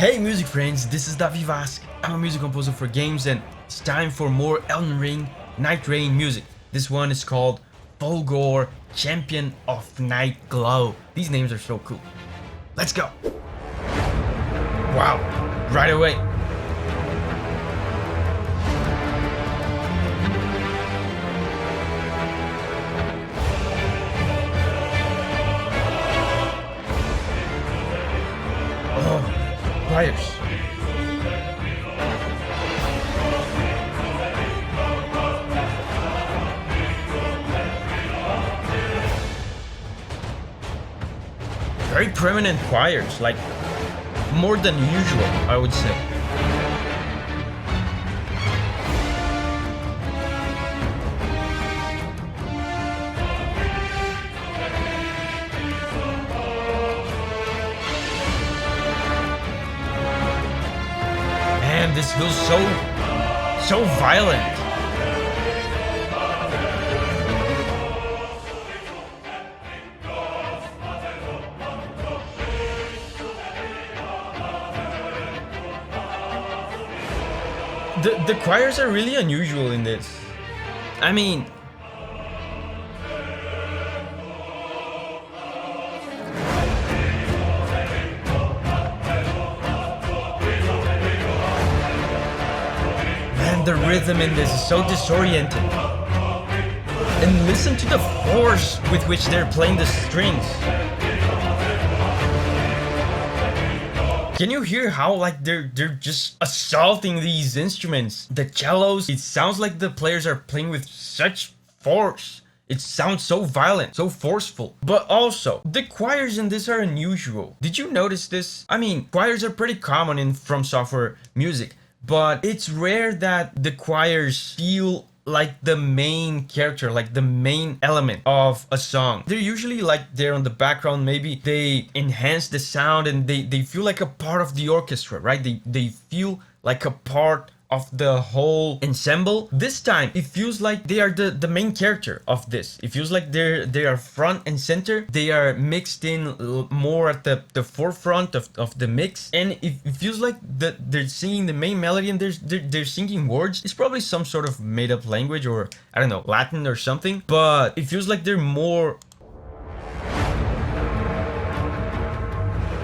Hey music friends, this is Davi Vasc. I'm a music composer for games and it's time for more Elden Ring Nightreign music. This one is called Fulghor, Champion of Nightglow. These names are so cool. Let's go! Wow, right away. Oh. Choirs. Very prominent choirs, like more than usual, I would say. Man, this feels so violent. The choirs are really unusual in this. I mean, the rhythm in this is so disorienting. And listen to the force with which they're playing the strings. Can you hear how like they're just assaulting these instruments? The cellos, it sounds like the players are playing with such force. It sounds so violent, so forceful. But also, the choirs in this are unusual. Did you notice this? I mean, choirs are pretty common in From Software music. But it's rare that the choirs feel like the main character, like the main element of a song. They're usually like they're on the background, maybe they enhance the sound and they feel like a part of the orchestra, right? They feel like a part of the whole ensemble. This time it feels like they are the main character of this. It feels like they are front and center. They are mixed in more at the forefront of the mix, and it feels like they're singing the main melody and they're singing words. It's probably some sort of made up language, or I don't know, Latin or something, but it feels like they're more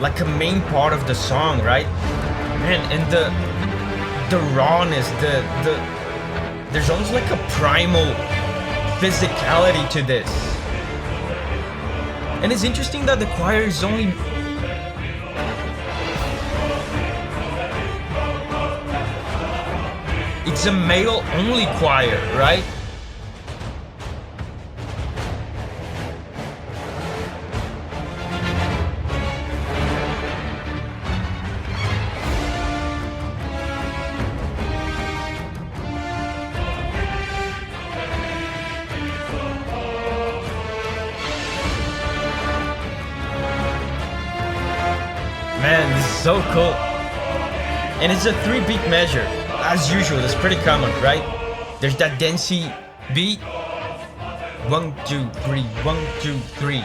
like a main part of the song, right? Man, and the rawness, there's almost like a primal physicality to this. And it's interesting that the choir is only it's a male only choir, right? Man, this is so cool. And it's a 3-beat measure. As usual, that's pretty common, right? There's that dancey beat. 1, 2, 3, 1, 2, 3.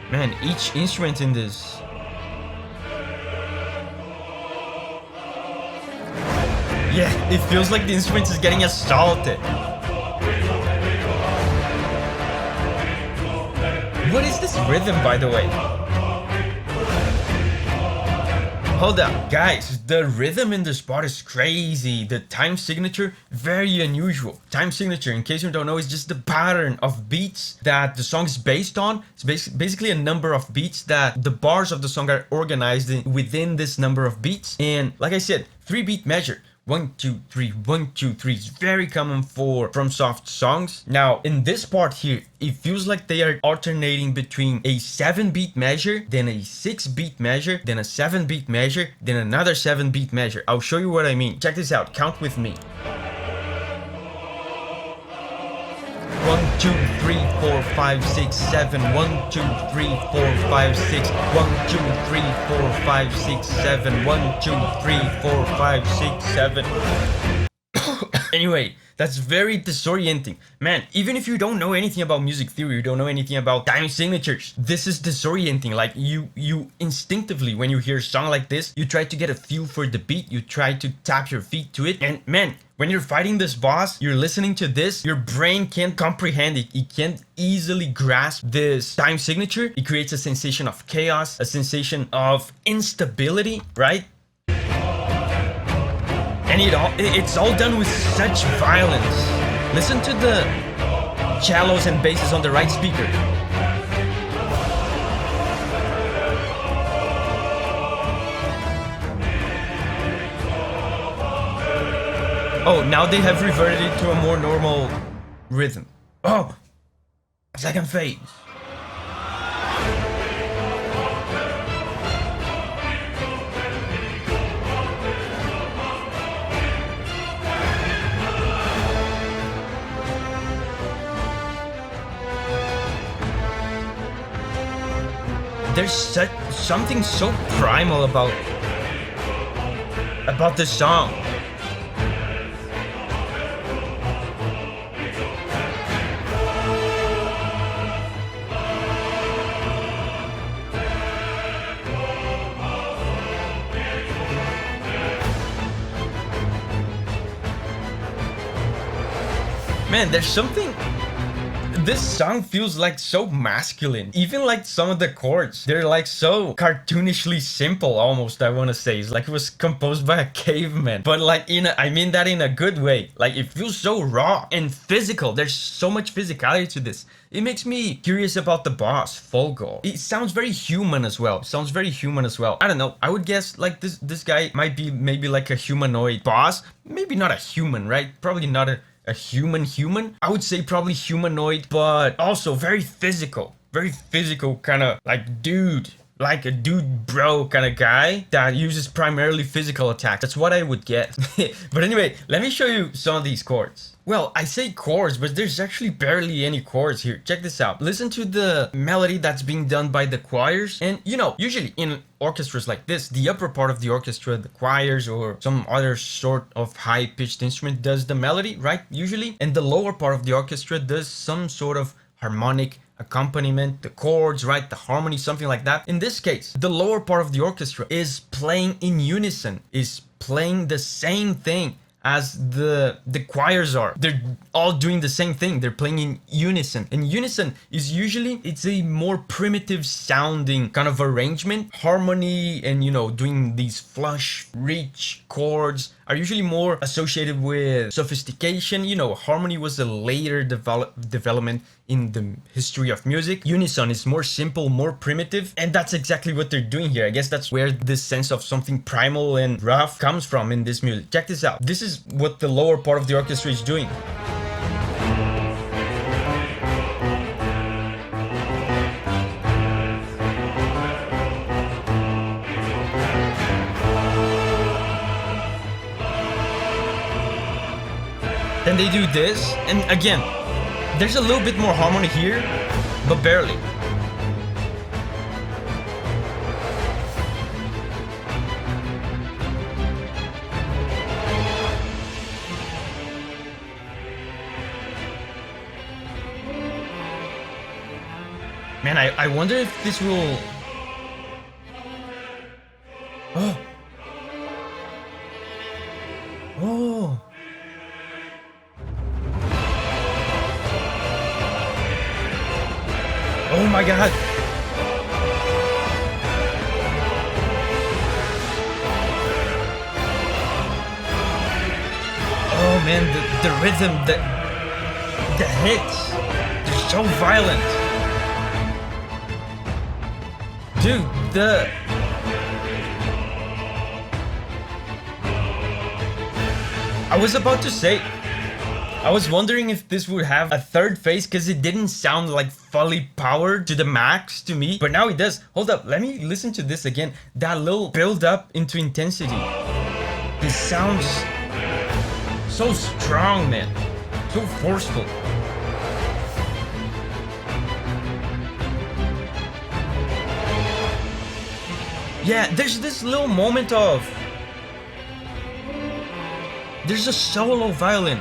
Man, each instrument in this. Yeah, it feels like the instrument is getting assaulted. What is this rhythm, by the way? Hold up, guys, the rhythm in this part is crazy. The time signature, very unusual. Time signature, in case you don't know, is just the pattern of beats that the song is based on. It's basically a number of beats that the bars of the song are organized within this number of beats. And like I said, 3-beat measure. 1, 2, 3, 1, 2, 3 is very common for FromSoft songs. Now, in this part here, it feels like they are alternating between a 7-beat measure, then a 6-beat measure, then a 7-beat measure, then another 7-beat measure. I'll show you what I mean. Check this out. Count with me. 1, 2, 3, 4, 5, 6, 7. 1, 2, 3, 4, 5, 6. 1, 2, 3, 4, 5, 6, 7. 1, 2, 3, 4, 5, 6, 7. Anyway, that's very disorienting. Man, even if you don't know anything about music theory, you don't know anything about time signatures, this is disorienting. Like you instinctively, when you hear a song like this, you try to get a feel for the beat, you try to tap your feet to it. And man, when you're fighting this boss, you're listening to this, your brain can't comprehend it. It can't easily grasp this time signature. It creates a sensation of chaos, a sensation of instability, right? And it's all done with such violence. Listen to the cellos and basses on the right speaker. Oh, now they have reverted it to a more normal rhythm. Oh, second phase. There's something so primal about the song. Man, there's something. This song feels like so masculine. Even like some of the chords, they're like so cartoonishly simple almost, I want to say. It's like it was composed by a caveman. But like I mean that in a good way. Like it feels so raw and physical. There's so much physicality to this. It makes me curious about the boss, Fulghor. It sounds very human as well. I don't know. I would guess like this guy might be maybe like a humanoid boss. Maybe not a human, right? Probably not a human. I would say probably humanoid, but also very physical kind of like dude, like a dude bro kind of guy that uses primarily physical attacks. That's what I would guess. But anyway, let me show you some of these chords. Well, I say chords, but there's actually barely any chords here. Check this out. Listen to the melody that's being done by the choirs. And you know, usually in orchestras like this, the upper part of the orchestra, the choirs or some other sort of high-pitched instrument does the melody, right? Usually. And the lower part of the orchestra does some sort of harmonic accompaniment, the chords, right? The harmony, something like that. In this case, the lower part of the orchestra is playing in unison, is playing the same thing as the choirs are. They're all doing the same thing. They're playing in unison. And unison is usually, it's a more primitive sounding kind of arrangement. Harmony and, you know, doing these flush, rich chords are usually more associated with sophistication. You know, harmony was a later development in the history of music. Unison is more simple, more primitive, and that's exactly what they're doing here. I guess that's where this sense of something primal and rough comes from in this music. Check this out. This is what the lower part of the orchestra is doing. Then they do this, and again, there's a little bit more harmony here, but barely. Man, I wonder if this will... Oh! Oh! Oh my god! Oh man, the rhythm, the hits, they're so violent. Dude, I was about to say, I was wondering if this would have a third phase because it didn't sound like fully powered to the max to me, but now it does. Hold up, let me listen to this again. That little build up into intensity. This sounds so strong, man. So forceful. Yeah, there's this little moment of There's a solo violin.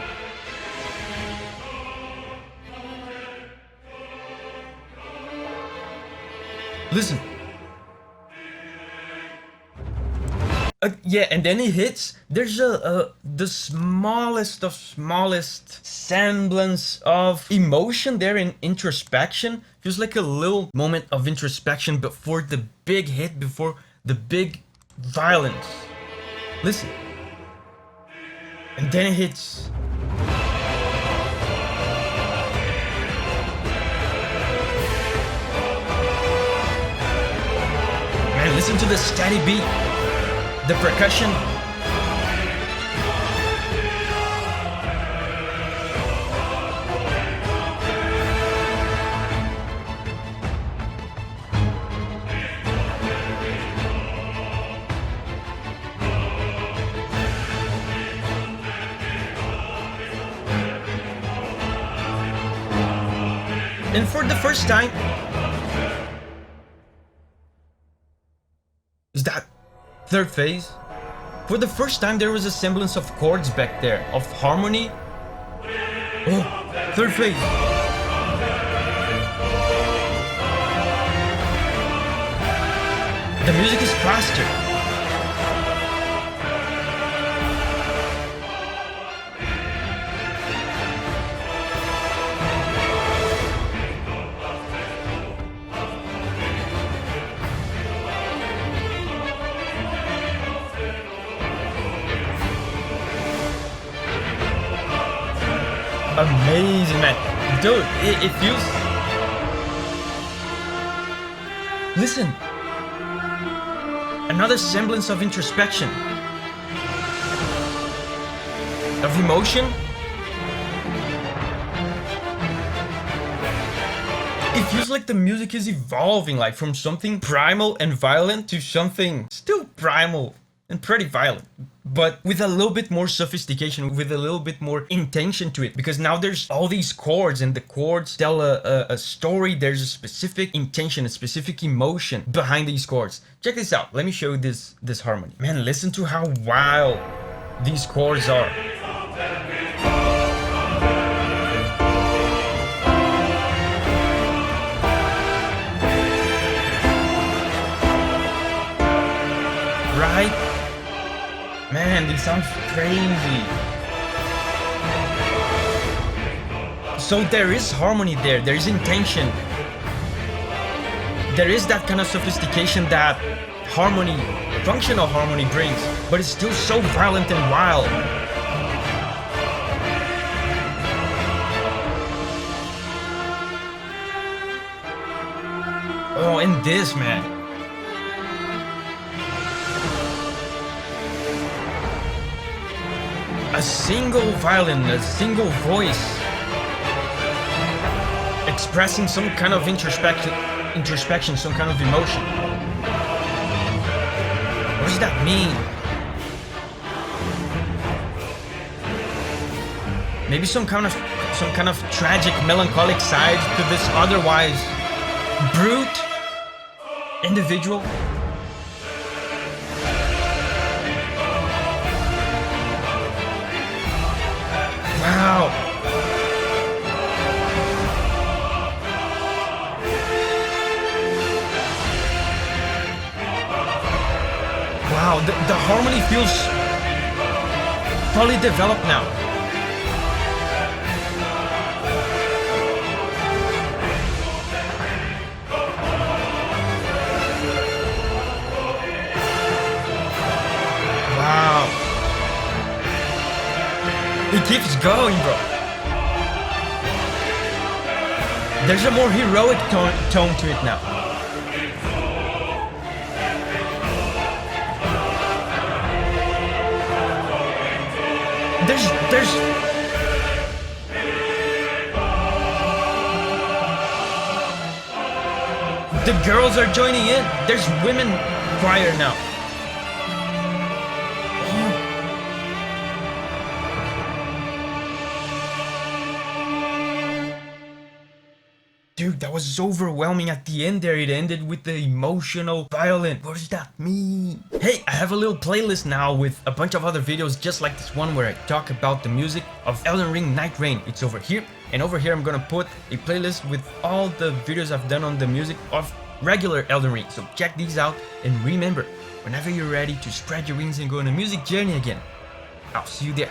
Listen. Yeah, and then it hits. There's the smallest of smallest semblance of emotion there in introspection. Feels like a little moment of introspection before the big hit, before the big violence. Listen. And then it hits. Man, listen to the steady beat. The percussion. And for the first time, is that third phase? For the first time, there was a semblance of chords back there, of harmony. Oh, third phase. The music is faster. Amazing, man. Dude, it feels... Listen. Another semblance of introspection. Of emotion. It feels like the music is evolving, like from something primal and violent to something still primal and pretty violent, but with a little bit more sophistication, with a little bit more intention to it, because now there's all these chords, and the chords tell a story. There's a specific intention, a specific emotion behind these chords. Check this out. Let me show you this harmony. Man, listen to how wild these chords are. Right? Man, this sounds crazy. So there is harmony there, there is intention. There is that kind of sophistication that harmony, functional harmony brings, but it's still so violent and wild. Oh, and this, man. A single violin, a single voice, expressing some kind of introspection, some kind of emotion. What does that mean? Maybe some kind of tragic, melancholic side to this otherwise brute individual. Wow. Wow, the harmony feels fully developed now. Wow. It keeps going, bro. There's a more heroic tone to it now. There's the girls are joining in. There's women choir now. Dude, that was overwhelming at the end there. It ended with the emotional, violent. What does that mean? Hey, I have a little playlist now with a bunch of other videos just like this one where I talk about the music of Elden Ring Nightreign. It's over here. And over here I'm gonna put a playlist with all the videos I've done on the music of regular Elden Ring. So check these out, and remember, whenever you're ready to spread your wings and go on a music journey again, I'll see you there.